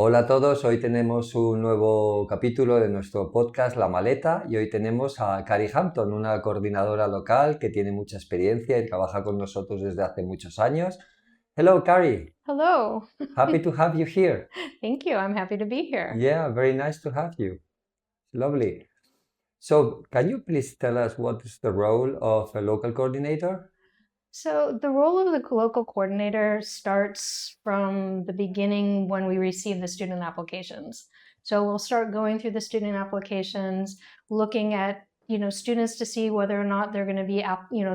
Hola a todos, hoy tenemos un nuevo capítulo de nuestro podcast La Maleta y hoy tenemos a Kari Hampton, una coordinadora local que tiene mucha experiencia y trabaja con nosotros desde hace muchos años. Hello, Kari. Hello. Happy to have you here. Thank you. I'm happy to be here. Yeah, very nice to have you. Lovely. So, can you please tell us what is the role of a local coordinator? So, the role of the local coordinator starts from the beginning when we receive the student applications. So, we'll start going through the student applications, looking at students to see whether or not they're going to be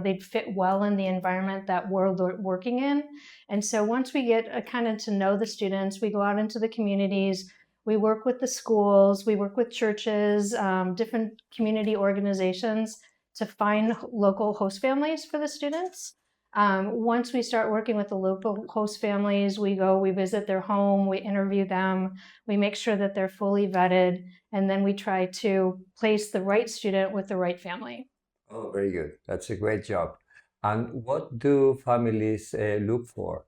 they'd fit well in the environment that we're working in. And so once we get kind of to know the students, we go out into the communities. We work with the schools, we work with churches, different community organizations to find local host families for the students. Once we start working with the local host families, we visit their home, we interview them, we make sure that they're fully vetted, and then we try to place the right student with the right family. Oh, very good. That's a great job. And what do families look for?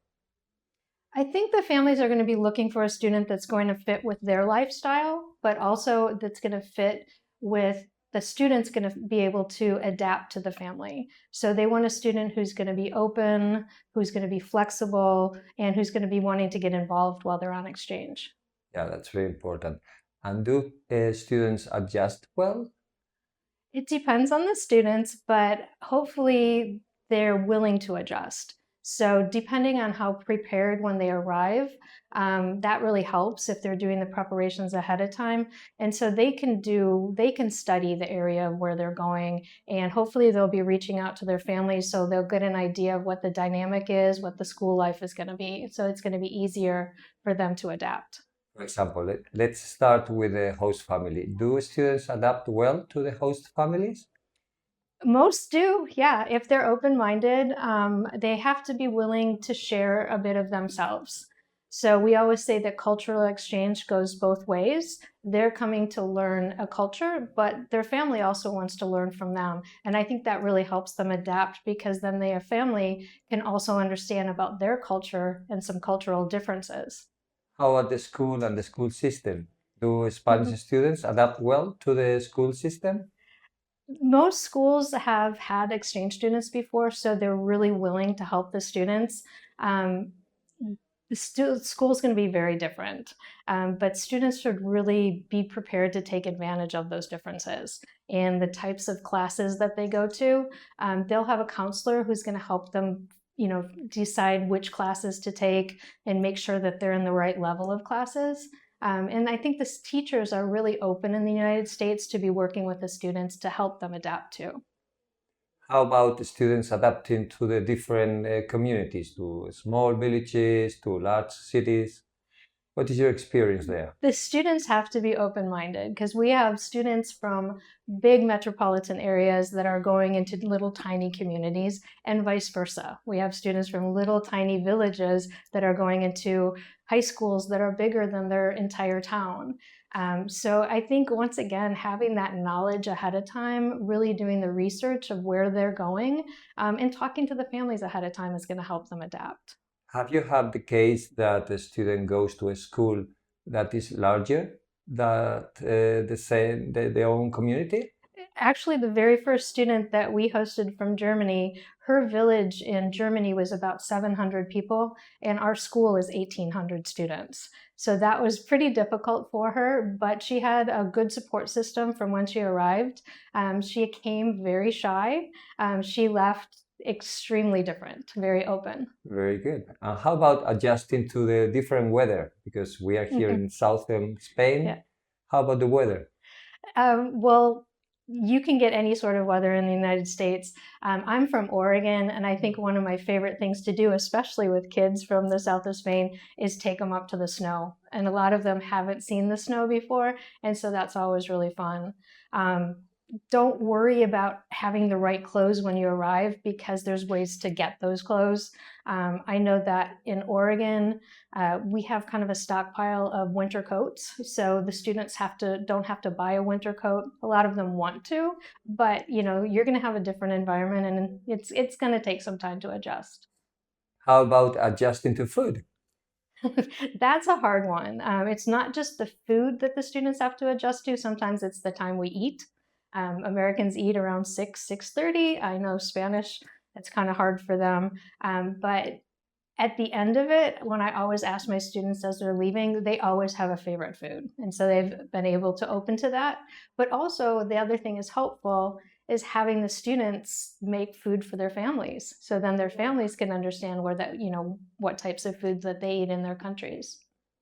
I think the families are going to be looking for a student that's going to fit with their lifestyle, but also that's going to fit with the student's going to be able to adapt to the family. So they want a student who's going to be open, who's going to be flexible, and who's going to be wanting to get involved while they're on exchange. Yeah, that's very important. And do students adjust well? It depends on the students, but hopefully they're willing to adjust. So depending on how prepared when they arrive, that really helps if they're doing the preparations ahead of time. And so they can study the area of where they're going, and hopefully they'll be reaching out to their families so they'll get an idea of what the dynamic is, what the school life is going to be. So it's going to be easier for them to adapt. For example, let's start with the host family. Do students adapt well to the host families? Most do, yeah. If they're open-minded, they have to be willing to share a bit of themselves. So we always say that cultural exchange goes both ways. They're coming to learn a culture, but their family also wants to learn from them. And I think that really helps them adapt because then their family can also understand about their culture and some cultural differences. How about the school and the school system? Do Mhm. Spanish students adapt well to the school system? Most schools have had exchange students before, so they're really willing to help the students. Um, the school is going to be very different, but students should really be prepared to take advantage of those differences and the types of classes that they go to. They'll have a counselor who's going to help them, decide which classes to take and make sure that they're in the right level of classes. And I think the teachers are really open in the United States to be working with the students to help them adapt to. How about the students adapting to the different communities, to small villages, to large cities? What is your experience there? The students have to be open-minded because we have students from big metropolitan areas that are going into little tiny communities and vice versa. We have students from little tiny villages that are going into high schools that are bigger than their entire town. So I think once again, having that knowledge ahead of time, really doing the research of where they're going, and talking to the families ahead of time is going to help them adapt. Have you had the case that a student goes to a school that is larger than their own community? Actually, the very first student that we hosted from Germany, her village in Germany was about 700 people, and our school is 1,800 students. So that was pretty difficult for her, but she had a good support system from when she arrived. She came very shy. She left extremely different, very open. Very good. And how about adjusting to the different weather? Because we are here in southern Spain. Yeah. How about the weather? Well, you can get any sort of weather in the United States. I'm from Oregon, and I think one of my favorite things to do, especially with kids from the south of Spain, is take them up to the snow. And a lot of them haven't seen the snow before, and so that's always really fun. Um, don't worry about having the right clothes when you arrive because there's ways to get those clothes. I know that in Oregon, we have kind of a stockpile of winter coats, so the students don't have to buy a winter coat. A lot of them want to, but you're going to have a different environment, and it's going to take some time to adjust. How about adjusting to food? That's a hard one. It's not just the food that the students have to adjust to. Sometimes it's the time we eat. Americans eat around 6:30. I know Spanish, it's kind of hard for them. But at the end of it, when I always ask my students as they're leaving, they always have a favorite food. And so they've been able to open to that. But also, the other thing is helpful is having the students make food for their families. So then their families can understand where that, what types of foods that they eat in their countries.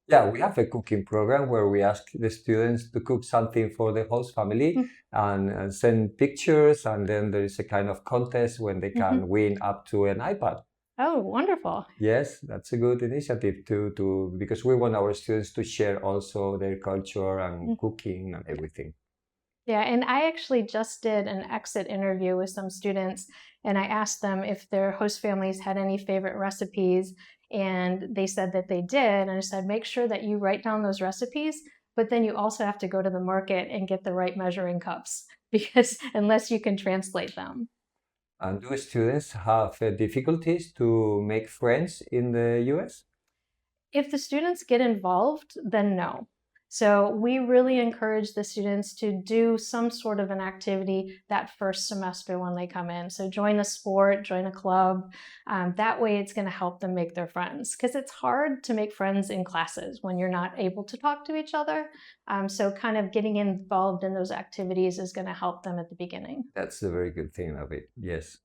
Yeah, we have a cooking program where we ask the students to cook something for the host family and send pictures, and then there is a kind of contest when they can win up to an iPad. Oh, wonderful. Yes, that's a good initiative to because we want our students to share also their culture and cooking and everything. Yeah, and I actually just did an exit interview with some students, and I asked them if their host families had any favorite recipes, and they said that they did. And I said, make sure that you write down those recipes, but then you also have to go to the market and get the right measuring cups, because unless you can translate them. And do students have difficulties to make friends in the US? If the students get involved, then no. So we really encourage the students to do some sort of an activity that first semester when they come in. So join a sport, join a club. That way it's going to help them make their friends, because it's hard to make friends in classes when you're not able to talk to each other. So kind of getting involved in those activities is going to help them at the beginning. That's a very good thing of it, yes.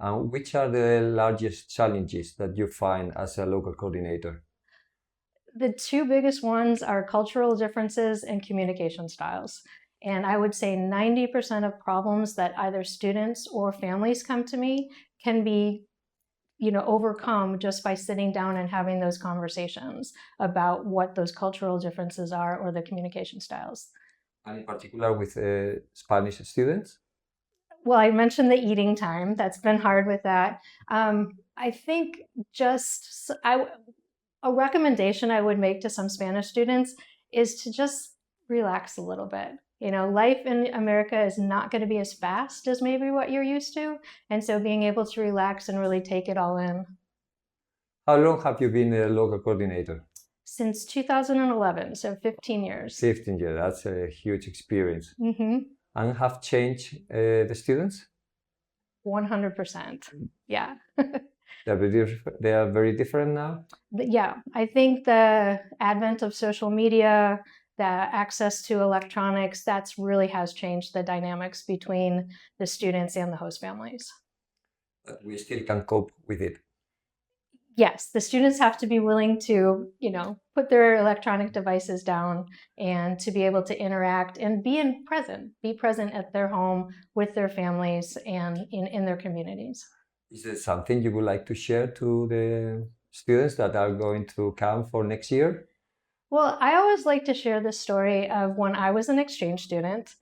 Which are the largest challenges that you find as a local coordinator? The two biggest ones are cultural differences and communication styles. And I would say 90% of problems that either students or families come to me can be overcome just by sitting down and having those conversations about what those cultural differences are or the communication styles. And in particular with Spanish students? Well, I mentioned the eating time. That's been hard with that. I think a recommendation I would make to some Spanish students is to just relax a little bit. Life in America is not going to be as fast as maybe what you're used to. And so being able to relax and really take it all in. How long have you been a local coordinator? Since 2011, so 15 years. 15 years, that's a huge experience. And have changed the students? 100%, yeah. They are very different now? Yeah, I think the advent of social media, the access to electronics, that's really has changed the dynamics between the students and the host families. But we still can cope with it. Yes, the students have to be willing to, put their electronic devices down and to be able to interact and be present at their home with their families and in their communities. Is there something you would like to share to the students that are going to come for next year? Well, I always like to share the story of when I was an exchange student.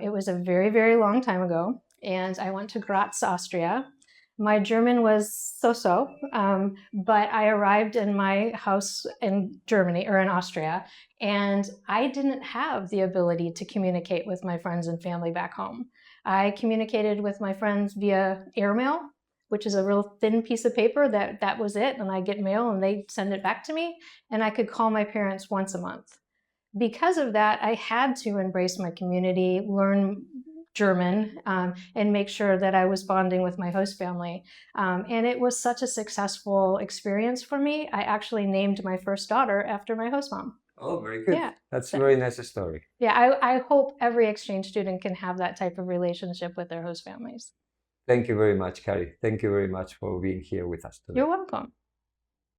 It was a very, very long time ago, and I went to Graz, Austria. My German was so-so, but I arrived in my house in Germany or in Austria, and I didn't have the ability to communicate with my friends and family back home. I communicated with my friends via airmail, which is a real thin piece of paper that was it, and I get mail and they send it back to me, and I could call my parents once a month. Because of that, I had to embrace my community, learn German, and make sure that I was bonding with my host family. And it was such a successful experience for me. I actually named my first daughter after my host mom. Oh, very good. Yeah. That's a very nice story. Yeah, I hope every exchange student can have that type of relationship with their host families. Thank you very much, Kari. Thank you very much for being here with us today. You're welcome.